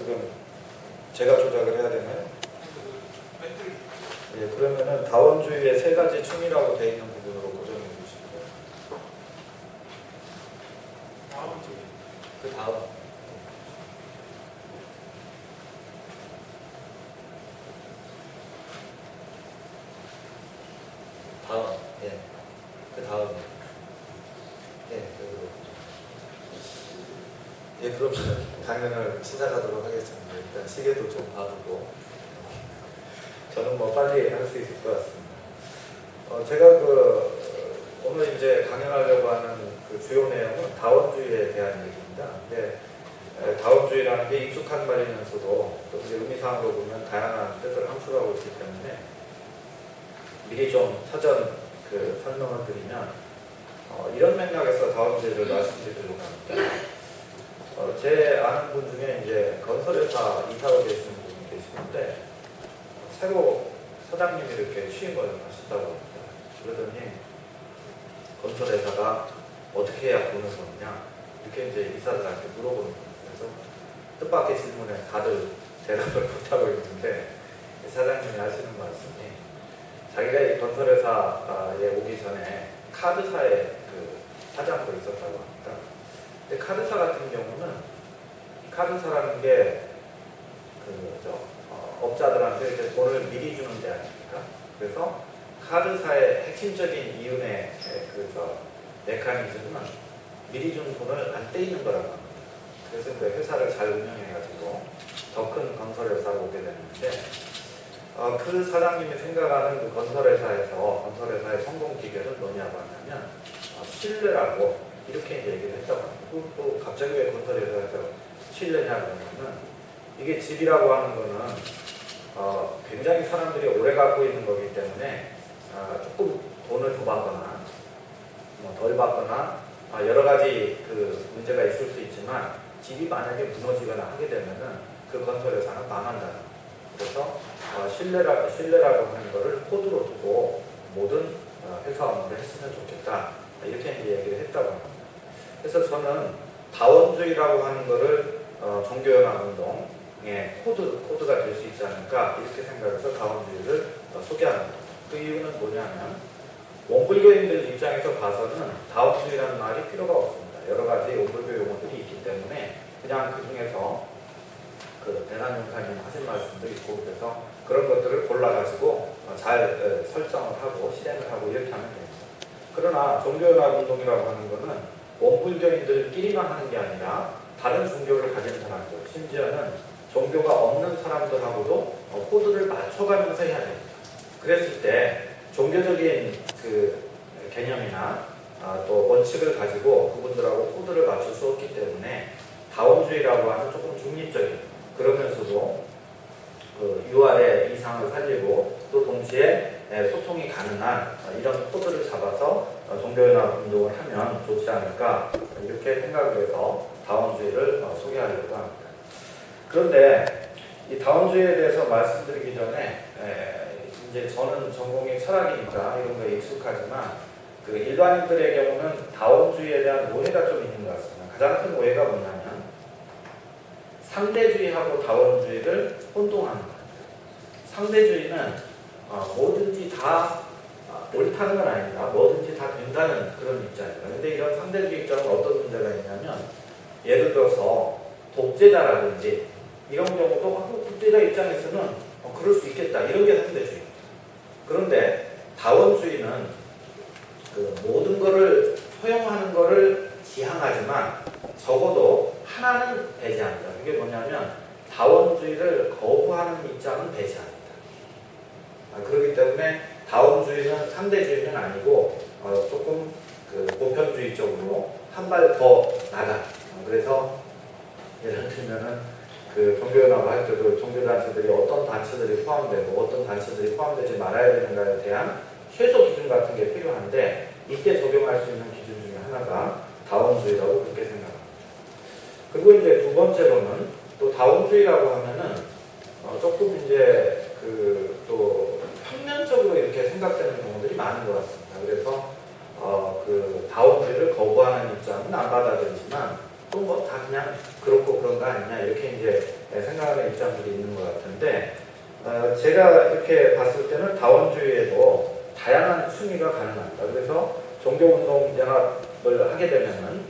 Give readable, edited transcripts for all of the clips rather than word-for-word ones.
지금 제가 조작을 해야 되나요? 예, 그러면은 다원주의의 세 가지 층이라고 되어 있는 부분으로 고정해 주시고요. 다원주의. 그 다음. 다음, 예. 그 다음. 예, 예, 그러면 강연을 시작하도록 하겠습니다. 일단 시계도 좀 봐두고. 저는 뭐 빨리 할 수 있을 것 같습니다. 제가 오늘 이제 강연하려고 하는 그 주요 내용은 다원주의에 대한 얘기입니다. 근데 다원주의라는 게 익숙한 말이면서도 또 이제 의미상으로 보면 다양한 뜻을 함축하고 있기 때문에 미리 좀 사전 설명을 드리면 이런 맥락에서 다원주의를 말씀드리려고 합니다. 제 아는 분 중에 이제 건설회사 이사로 계시는 분이 계시는데 새로 사장님이 이렇게 취임을 하신다고 합니다. 그러더니 건설회사가 어떻게 해야 돈을 버느냐 이렇게 이제 이사들한테 물어보는 거예요. 그래서 뜻밖의 질문에 다들 대답을 못하고 있는데 사장님이 하시는 말씀이 자기가 이 건설회사에 오기 전에 카드사의 사장도 있었다고 합니다. 근데 카드사 같은 경우는 카드사라는 게 업자들한테 이제 돈을 미리 주는 데 아닙니까? 그래서 카드사의 핵심적인 이윤의 메커니즘은 미리 준 돈을 안 떼이는 거라고 합니다. 그래서 그 회사를 잘 운영해가지고 더 큰 건설회사로 오게 됐는데 그 사장님이 생각하는 그 건설회사의 성공 비결은 뭐냐고 하냐면 신뢰라고 이렇게 이제 얘기를 했다고 합니다. 또 갑자기 왜 건설회사에서 신뢰냐고 하냐면 이게 집이라고 하는 거는 굉장히 사람들이 오래 갖고 있는 거기 때문에 조금 돈을 더 받거나 덜 받거나 여러 가지 문제가 있을 수 있지만 집이 만약에 무너지거나 하게 되면은 그 건설회사는 망한다. 그래서 신뢰라고 하는 거를 코드로 두고 모든 회사 업무를 했으면 좋겠다. 이렇게 이제 얘기를 했다고 합니다. 그래서 저는 다원주의라고 하는 거를 종교연합운동의 코드가 될 수 있지 않을까 이렇게 생각해서 다원주의를 소개합니다. 그 이유는 뭐냐면 원불교인들 입장에서 봐서는 다원주의라는 말이 필요가 없습니다. 여러 가지 원불교 용어들이 있기 때문에 그냥 그 중에서 대단용사님 하신 말씀도 있고 그래서 그런 것들을 골라가지고 잘 설정을 하고 실행을 하고 이렇게 하면 됩니다. 그러나 종교연합운동이라고 하는 것은 원불교인들끼리만 하는 게 아니라 다른 종교를 가진 사람들, 심지어는 종교가 없는 사람들하고도 코드를 맞춰가면서 해야 됩니다. 그랬을 때 종교적인 개념이나 또 원칙을 가지고 그분들하고 코드를 맞출 수 없기 때문에 다원주의라고 하는 조금 중립적인 그러면서도 UR의 이상을 살리고 또 동시에 소통이 가능한 이런 코드를 잡아서 종교연합 운동을 하면 좋지 않을까 이렇게 생각을 해서 다원주의를 소개하려고 합니다. 그런데 이 다원주의에 대해서 말씀드리기 전에 이제 저는 전공이 철학이니까 이런 거에 익숙하지만 일반인들의 경우는 다원주의에 대한 오해가 좀 있는 것 같습니다. 가장 큰 오해가 뭐냐면 상대주의하고 다원주의를 혼동하는 겁니다. 상대주의는 뭐든지 다 옳다는 건 아니다. 뭐든지 다 된다는 그런 입장입니다. 그런데 이런 상대주의 입장은 어떤 문제가 있냐면 예를 들어서 독재자라든지 이런 경우도 독재자 입장에서는 그럴 수 있겠다. 이런 게 상대주의. 그런데 다원주의는 모든 것을 허용하는 것을 지향하지만 적어도 하나는 배제합니다. 그게 뭐냐면 다원주의를 거부하는 입장은 배제합니다. 그렇기 때문에 다원주의는 상대주의는 아니고 조금 보편주의 쪽으로 한 발 더 나가. 그래서 예를 들면은 종교연합을 할 때도 종교단체들이 어떤 단체들이 포함되고 어떤 단체들이 포함되지 말아야 되는가에 대한 최소 기준 같은 게 필요한데 이때 적용할 수 있는 기준 중에 하나가 다원주의라고 그렇게 생각합니다. 그리고 이제 두 번째로는 또 다원주의라고 하면은 조금 이제 또 평면적으로 이렇게 생각되는 경우들이 많은 것 같습니다. 그래서 다원주의를 거부하는 입장은 안 받아들이지만 또 뭐 다 그냥 그렇고 그런 거 아니냐 이렇게 이제 생각하는 입장들이 있는 것 같은데 제가 이렇게 봤을 때는 다원주의에도 다양한 숭위가 가능합니다. 그래서 종교운동 연합을 하게 되면은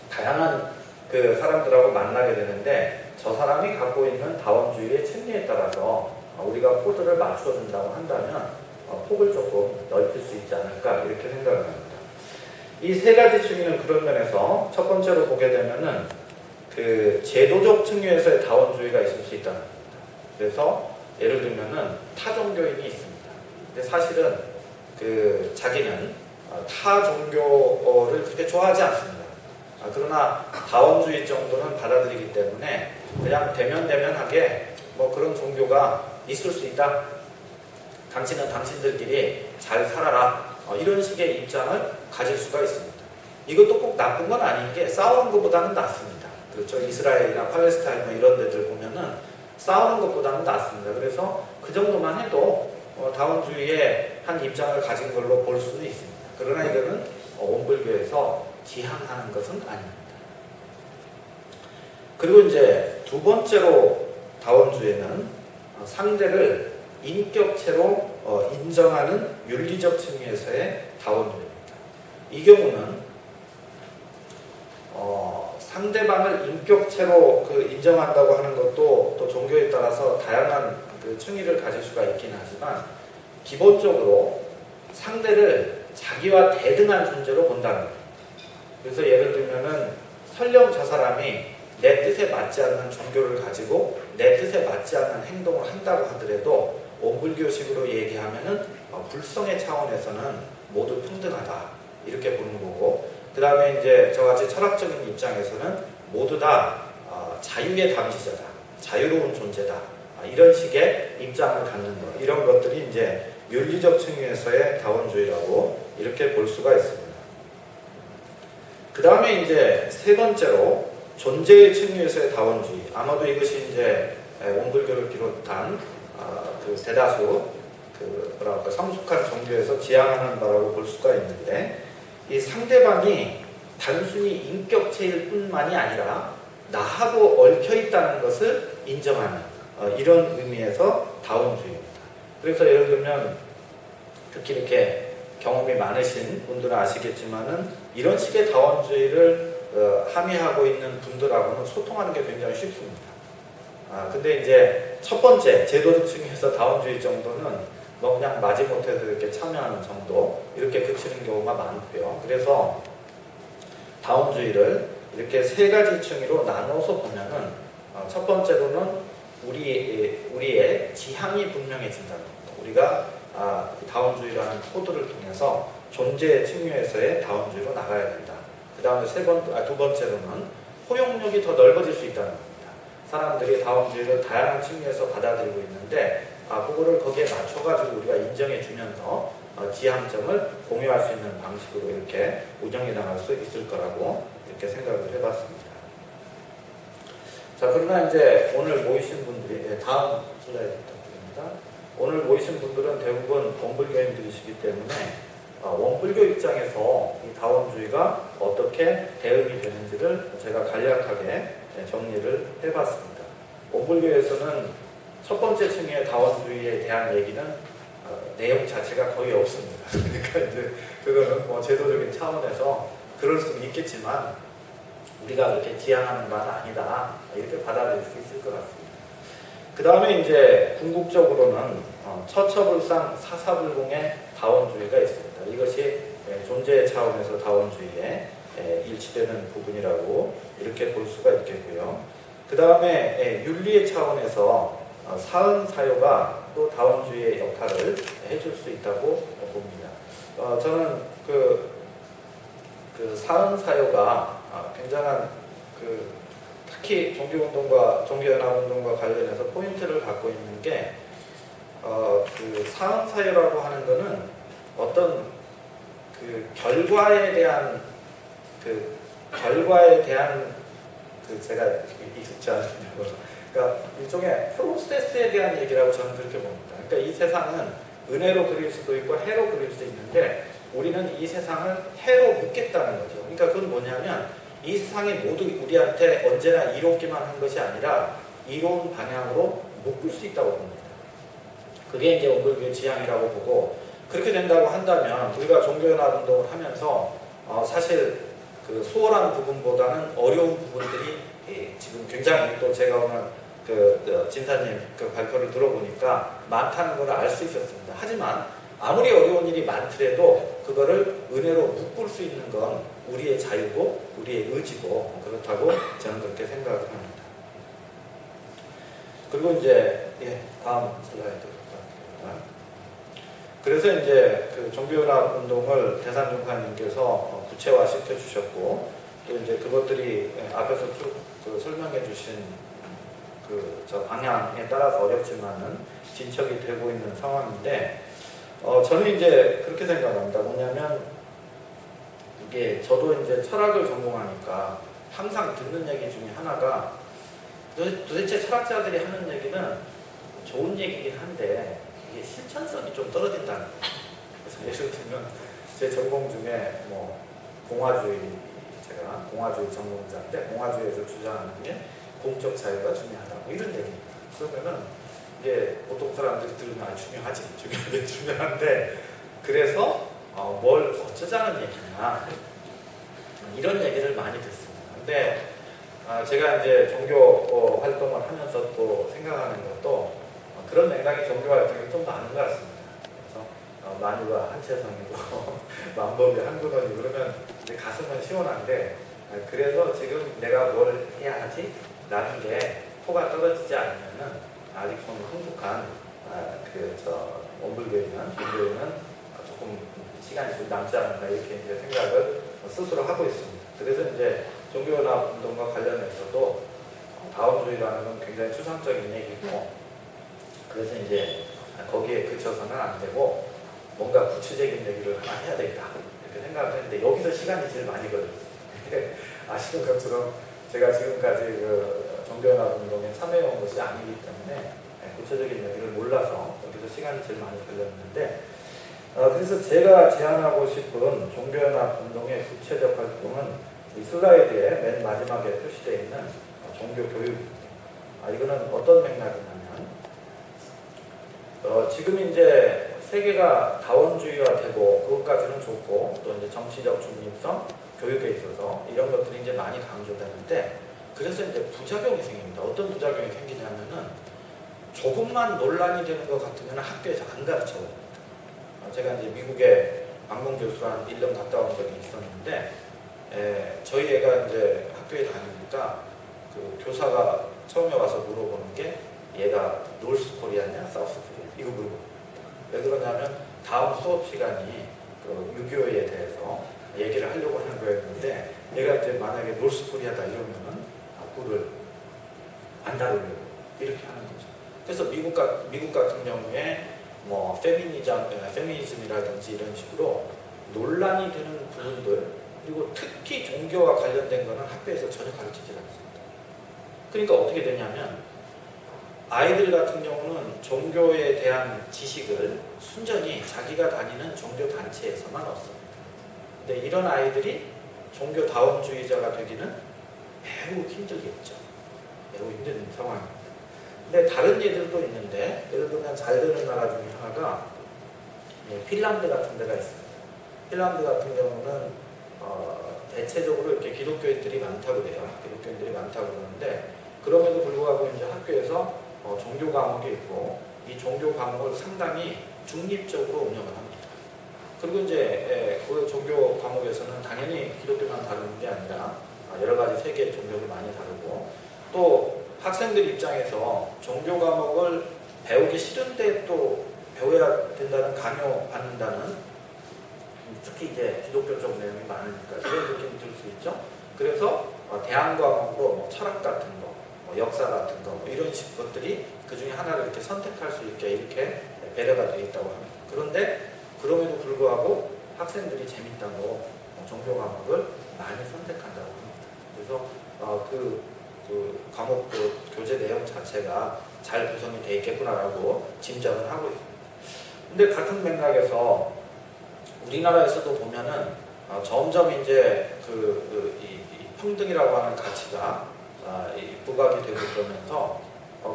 다양한 그 사람들하고 만나게 되는데 저 사람이 갖고 있는 다원주의의 층리에 따라서 우리가 코드를 맞춰준다고 한다면 폭을 조금 넓힐 수 있지 않을까 이렇게 생각을 합니다. 이 세 가지 층위는 그런 면에서 첫 번째로 보게 되면은 그 제도적 층위에서의 다원주의가 있을 수 있다는 겁니다. 그래서 예를 들면은 타종교인이 있습니다. 근데 사실은 그 자기는 타 종교를 그렇게 좋아하지 않습니다. 그러나 다원주의 정도는 받아들이기 때문에 그냥 대면대면하게 뭐 그런 종교가 있을 수 있다. 당신은 당신들끼리 잘 살아라. 이런 식의 입장을 가질 수가 있습니다. 이것도 꼭 나쁜 건 아닌 게 싸우는 것보다는 낫습니다. 그렇죠. 이스라엘이나 팔레스타인 뭐 이런 데들 보면은 싸우는 것보다는 낫습니다. 그래서 그 정도만 해도 다원주의의 한 입장을 가진 걸로 볼 수는 있습니다. 그러나 이거는 원불교에서 지향하는 것은 아닙니다. 그리고 이제 두 번째로 다원주의는 상대를 인격체로 인정하는 윤리적 층위에서의 다원주의입니다. 이 경우는 상대방을 인격체로 인정한다고 하는 것도 또 종교에 따라서 다양한 그 층위를 가질 수가 있긴 하지만 기본적으로 상대를 자기와 대등한 존재로 본다는 거예요. 그래서 예를 들면은 설령 저 사람이 내 뜻에 맞지 않는 종교를 가지고 내 뜻에 맞지 않는 행동을 한다고 하더라도 원불교식으로 얘기하면은 불성의 차원에서는 모두 평등하다 이렇게 보는 거고, 그 다음에 이제 저같이 철학적인 입장에서는 모두 다 자유의 담지자다, 자유로운 존재다, 이런 식의 입장을 갖는 것, 이런 것들이 이제 윤리적 층위에서의 다원주의라고 이렇게 볼 수가 있습니다. 그 다음에 이제 세 번째로 존재의 층위에서의 다원주의. 아마도 이것이 이제 원불교를 비롯한 그 대다수 성숙한 종교에서 지향하는 바라고 볼 수가 있는데, 이 상대방이 단순히 인격체일 뿐만이 아니라 나하고 얽혀 있다는 것을 인정하는 이런 의미에서 다원주의입니다. 그래서 예를 들면 특히 이렇게 경험이 많으신 분들은 아시겠지만은 이런 식의 다원주의를 함의하고 있는 분들하고는 소통하는 게 굉장히 쉽습니다. 근데 이제 첫 번째 제도적 층에서 다원주의 정도는 뭐 그냥 마지못해서 이렇게 참여하는 정도 이렇게 그치는 경우가 많고요. 그래서 다원주의를 이렇게 세 가지 층위로 나눠서 보면은 첫 번째로는 우리의 지향이 분명해진다는 겁니다. 우리가 다원주의라는 코드를 통해서 존재의 층위에서의 다원주의로 나가야 된다. 그 다음에 두 번째로는 포용력이 더 넓어질 수 있다는 겁니다. 사람들이 다원주의를 다양한 층위에서 받아들이고 있는데 그거를 거기에 맞춰가지고 우리가 인정해주면서 지향점을 공유할 수 있는 방식으로 이렇게 운영해 나갈 수 있을 거라고 이렇게 생각을 해봤습니다. 자, 그러나 이제 오늘 모이신 분들이 다음 슬라이드 부탁드립니다. 오늘 모이신 분들은 대부분 원불교인들이시기 때문에 원불교 입장에서 이 다원주의가 어떻게 대응이 되는지를 제가 간략하게 정리를 해봤습니다. 원불교에서는 첫 번째 층의 다원주의에 대한 얘기는 내용 자체가 거의 없습니다. 그러니까 이제 그거는 뭐 제도적인 차원에서 그럴 수는 있겠지만 우리가 그렇게 지향하는 바는 아니다 이렇게 받아들일 수 있을 것 같습니다. 그 다음에 이제 궁극적으로는 처처불상 사사불공의 다원주의가 있습니다. 이것이 존재의 차원에서 다원주의에 일치되는 부분이라고 이렇게 볼 수가 있겠고요. 그 다음에 윤리의 차원에서 사은사요가 또 다원주의의 역할을 해줄 수 있다고 봅니다. 저는 그 사은사요가 굉장한 특히 종교운동과 종교연합운동과 관련해서 포인트를 갖고 있는 게 그 사은사요라고 하는 거는 어떤 그 결과에 대한 제가 익숙지 않습니다. 그러니까 일종의 프로세스에 대한 얘기라고 저는 그렇게 봅니다. 그러니까 이 세상은 은혜로 그릴 수도 있고 해로 그릴 수 있는데 우리는 이 세상을 해로 묻겠다는 거죠. 그러니까 그건 뭐냐면 이 세상이 모두 우리한테 언제나 이롭기만 한 것이 아니라 이로운 방향으로 묶을 수 있다고 봅니다. 그게 이제 원불교의 지향이라고 보고, 그렇게 된다고 한다면 우리가 종교연합 운동을 하면서 사실 그 수월한 부분보다는 어려운 부분들이 지금 굉장히, 또 제가 오늘 그 진사님 그 발표를 들어보니까 많다는 걸 알 수 있었습니다. 하지만 아무리 어려운 일이 많더라도 그거를 은혜로 묶을 수 있는 건 우리의 자유고 우리의 의지고, 그렇다고 저는 그렇게 생각을 합니다. 그리고 이제 다음 슬라이드. 그래서 이제 그 종교연합 운동을 대산종파님께서 구체화 시켜주셨고, 또 이제 그것들이 앞에서 쭉 그 설명해 주신 저 방향에 따라서 어렵지만은 진척이 되고 있는 상황인데, 저는 이제 그렇게 생각합니다. 뭐냐면, 이게 저도 이제 철학을 전공하니까 항상 듣는 얘기 중에 하나가, 도대체 철학자들이 하는 얘기는 좋은 얘기긴 한데 이게 실천성이 좀 떨어진다는 거예요. 그래서 예를 들면 제 전공 중에 뭐 공화주의, 제가 공화주의 전공자인데 공화주의에서 주장하는 게 공적 자유가 중요하다, 뭐 이런 얘기입니다. 그러면은 이게 보통 사람들이 들으면 중요하지, 중요한데 그래서 뭘 어쩌자는 얘기냐, 이런 얘기를 많이 듣습니다. 근데 제가 이제 종교 활동을 하면서 또 생각하는 것도 그런 맥락의 종교 활동이 좀 많은 것 같습니다. 그래서 만유가 한채성이고 만법이 한근원이 그러면 이제 가슴은 시원한데, 그래서 지금 내가 뭘 해야 하지? 라는 게 토가 떨어지지 않으면은 아직 좀 흥숙한 원불교회는 종교회는 조금 시간이 좀 남지 않았나, 이렇게 이제 생각을 스스로 하고 있습니다. 그래서 이제 종교연합 운동과 관련해서도 다원주의라는 건 굉장히 추상적인 얘기고, 그래서 이제 거기에 그쳐서는 안 되고 뭔가 구체적인 얘기를 하나 해야 되겠다, 이렇게 생각을 했는데 여기서 시간이 제일 많이 걸렸어요. 아시는 것처럼 제가 지금까지 그 종교연합 운동에 참여해온 것이 아니기 때문에 구체적인 얘기를 몰라서 여기서 시간이 제일 많이 걸렸는데, 그래서 제가 제안하고 싶은 종교연합 운동의 구체적 활동은 이 슬라이드에 맨 마지막에 표시되어 있는 종교 교육입니다. 이거는 어떤 맥락이냐면, 지금 이제 세계가 다원주의화되고 그것까지는 좋고, 또 이제 정치적 중립성, 교육에 있어서 이런 것들이 이제 많이 강조되는데, 그래서 이제 부작용이 생깁니다. 어떤 부작용이 생기냐면은 조금만 논란이 되는 것 같으면 학교에서 안 가르쳐 봅니다. 제가 이제 미국에 방문 교수로 한 1년 갔다 온 적이 있었는데, 저희 애가 이제 학교에 다니니까 그 교사가 처음에 와서 물어보는 게, 얘가 노스 코리아냐 사우스 코리아, 이거 물어보고. 왜 그러냐면 다음 수업 시간이 그 유교에 대해서 얘기를 하려고 하는 거였는데, 얘가 이제 만약에 노스 코리아다 이러면은 그거를 안 다루려고 이렇게 하는 거죠. 그래서 미국 같은 경우에 뭐 페미니즘이라든지 이런 식으로 논란이 되는 부분들, 그리고 특히 종교와 관련된 거는 학교에서 전혀 가르치지 않습니다. 그러니까 어떻게 되냐면 아이들 같은 경우는 종교에 대한 지식을 순전히 자기가 다니는 종교 단체에서만 얻습니다. 근데 이런 아이들이 종교 다원주의자가 되기는 매우 힘들겠죠. 매우 힘든 상황입니다. 근데 다른 예들도 있는데, 예를 들면 잘 되는 나라 중에 하나가 핀란드 같은 데가 있습니다. 핀란드 같은 경우는 대체적으로 이렇게 기독교인들이 많다고 그래요. 기독교인들이 많다고 그러는데, 그럼에도 불구하고 이제 학교에서 종교 과목이 있고, 이 종교 과목을 상당히 중립적으로 운영을 합니다. 그리고 이제 그 종교 과목에서는 당연히 기독교만 다루는 게 아니라 여러 가지 세계의 종교를 많이 다루고, 또 학생들 입장에서 종교 과목을 배우기 싫은데 또 배워야 된다는 강요받는다는, 특히 이제 기독교 쪽 내용이 많으니까 그런 느낌이 들 수 있죠. 그래서 대안 과목으로 뭐 철학 같은 거, 뭐 역사 같은 거, 뭐 이런 식 것들이 그 중에 하나를 이렇게 선택할 수 있게 이렇게 배려가 되어 있다고 합니다. 그런데 그럼에도 불구하고 학생들이 재밌다고 종교 과목을 많이 선택한다고 합니다. 그래서 그 과목 교재 내용 자체가 잘 구성이 되어 있겠구나라고 짐작을 하고 있습니다. 근데 같은 맥락에서 우리나라에서도 보면은 점점 이제 이 평등이라고 하는 가치가 부각이 되고 그러면서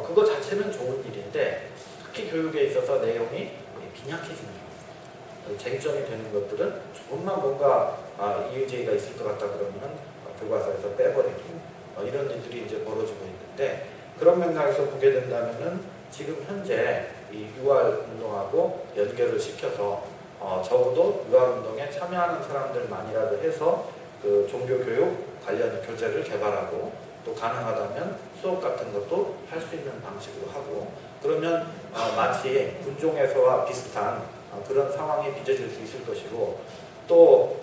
그거 자체는 좋은 일인데 특히 교육에 있어서 내용이 빈약해지는 거예요. 쟁점이 되는 것들은 조금만 뭔가 이의제기가 있을 것 같다 그러면 교과서에서 빼버리고 이런 일들이 이제 벌어지고 있는데 그런 맥락에서 보게 된다면은 지금 현재 이 유알 운동하고 연결을 시켜서 적어도 유알 운동에 참여하는 사람들만이라도 해서 그 종교교육 관련 교재를 개발하고 또 가능하다면 수업 같은 것도 할 수 있는 방식으로 하고 그러면 마치 군종에서와 비슷한 그런 상황이 빚어질 수 있을 것이고 또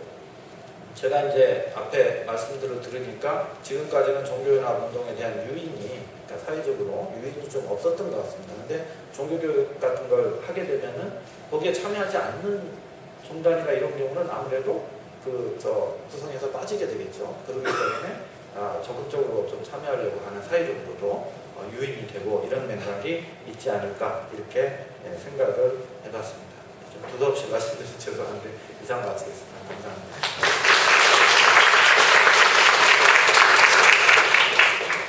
제가 이제 앞에 말씀들을 들으니까 지금까지는 종교연합운동에 대한 유인이 그러니까 사회적으로 유인이 좀 없었던 것 같습니다. 근데 종교교육 같은 걸 하게 되면은 거기에 참여하지 않는 종단이나 이런 경우는 아무래도 구성에서 빠지게 되겠죠. 그렇기 때문에 적극적으로 좀 참여하려고 하는 사회적으로도 유인이 되고 이런 맥락이 있지 않을까 이렇게 생각을 해봤습니다. 좀 두서없이 말씀드려서 죄송한데 이상 마치겠습니다. 감사합니다.